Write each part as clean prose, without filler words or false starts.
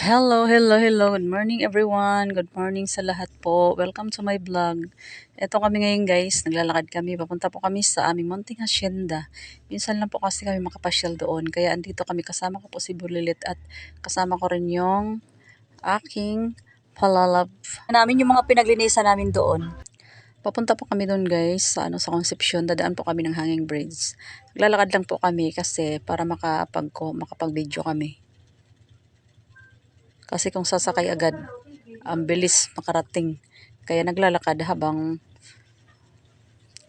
Hello, hello, hello. Good morning everyone. Good morning sa lahat po. Welcome to my vlog. Ito kami ngayon guys, naglalakad kami. Papunta po kami sa aming munting hacienda. Minsan lang po kasi kami makapasyal doon. Kaya andito kami, kasama ko po si Bulilit at kasama ko rin yung aking palalab. Namin yung mga pinaglinisan namin doon. Papunta po kami doon guys sa Concepcion. Dadaan po kami ng Hanging Bridge. Naglalakad lang po kami kasi para makapag-video kami. Kasi kung sasakay agad, ang bilis makarating. Kaya naglalakad habang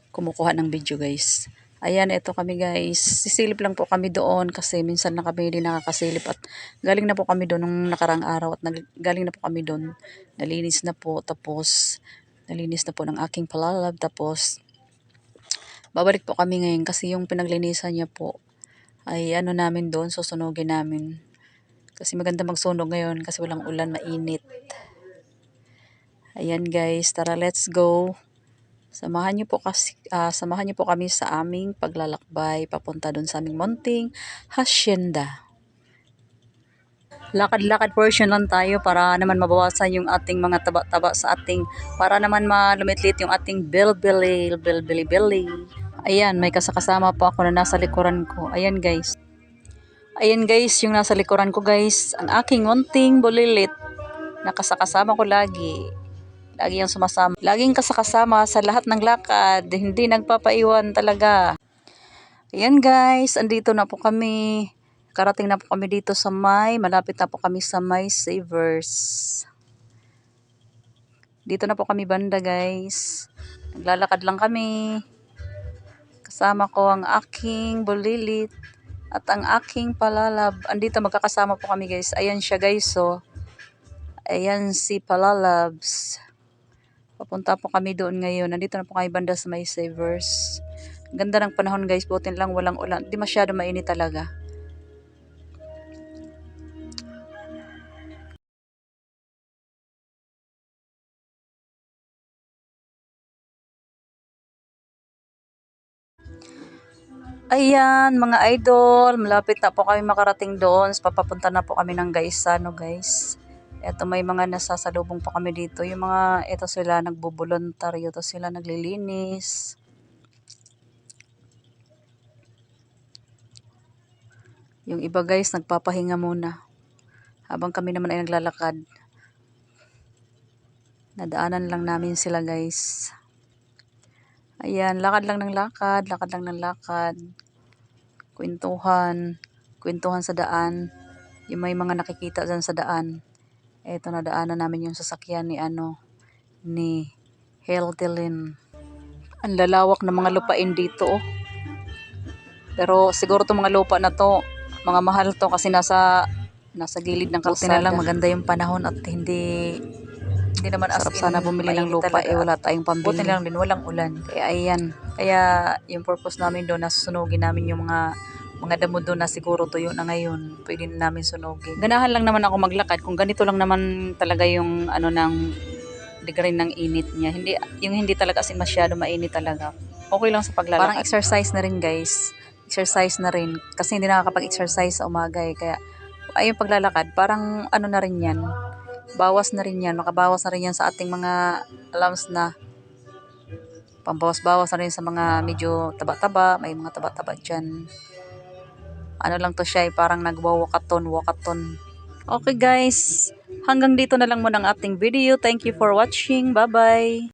kumukuha ng video guys. Ayan, ito kami guys. Sisilip lang po kami doon kasi minsan na kami hindi nakakasilip at galing na po kami doon nung nakarang araw at galing na po kami doon. Nalinis na po, tapos nalinis na po ng aking palalab, tapos babalik po kami ngayon kasi yung pinaglinisan niya po ay ano namin doon, susunugin namin. Kasi maganda magsunog ngayon kasi walang ulan, mainit. Ayan guys, tara let's go. Samahan niyo po kami sa aming paglalakbay papunta doon sa aming munting hacienda. Lakad-lakad portion lang tayo para naman mabawasan yung ating mga taba-taba sa ating, para naman malumitlit yung ating belly. Ayan, may kasama po ako na nasa likuran ko. Ayan guys. Ayan guys, yung nasa likuran ko guys, ang aking munting Bulilit. Nakasakasama ko lagi. Lagi yung sumasama. Laging kasakasama sa lahat ng lakad. Hindi nagpapaiwan talaga. Ayan guys, andito na po kami. Karating na po kami dito sa malapit na po kami sa May Savers. Dito na po kami banda guys. Naglalakad lang kami. Kasama ko ang aking Bulilit at ang aking palalab. Andito magkakasama po kami guys. Ayan siya guys, so. Ayan si Palalabs. Papunta po kami doon ngayon. Nandito na po kami banda sa May Savers. Ganda ng panahon guys. Butin lang walang ulan. Hindi masyado mainit talaga. Ayan mga idol. Malapit na po kami makarating doon. Papapunta na po kami ng Gaisano guys. Eto, may mga nasasalubong po kami dito. Yung mga, eto sila nagbubuluntaryo. Eto sila naglilinis. Yung iba guys, nagpapahinga muna. Habang kami naman ay naglalakad. Nadaanan lang namin sila guys. Ayan, lakad lang ng lakad. Kwentuhan sa daan. Yung may mga nakikita dyan sa daan. Eto, nadaanan namin yung sasakyan ni Heldelin. Ang lalawak ng mga lupain dito. Oh. Pero siguro itong mga lupa na to, mga mahal to kasi nasa gilid ng kalsada. Buti na lang maganda yung panahon at hindi naman as in sana bumili ng lupa talaga. Wala tayong pambili. Buti lang din walang ulan. Kaya ayan. Kaya yung purpose namin doon, nasunugin namin yung mga damo doon na siguro tuyo na ngayon. Pwede na namin sunugin. Ganahan lang naman ako maglakad kung ganito lang naman talaga yung ng degree ng init niya. Hindi talaga as in masyado mainit talaga. Okay lang sa paglalakad. Parang exercise na rin guys. Exercise na rin. Kasi hindi nakakapag-exercise sa umaga eh. Kaya yung paglalakad, parang na rin yan. Bawas na rin yan. Makabawas na rin yan sa ating mga alarms na. Pambawas-bawas na rin sa mga medyo taba-taba. May mga taba-taba dyan. Ano lang to siya, parang wakaton. Okay guys, hanggang dito na lang muna ang ating video. Thank you for watching. Bye-bye.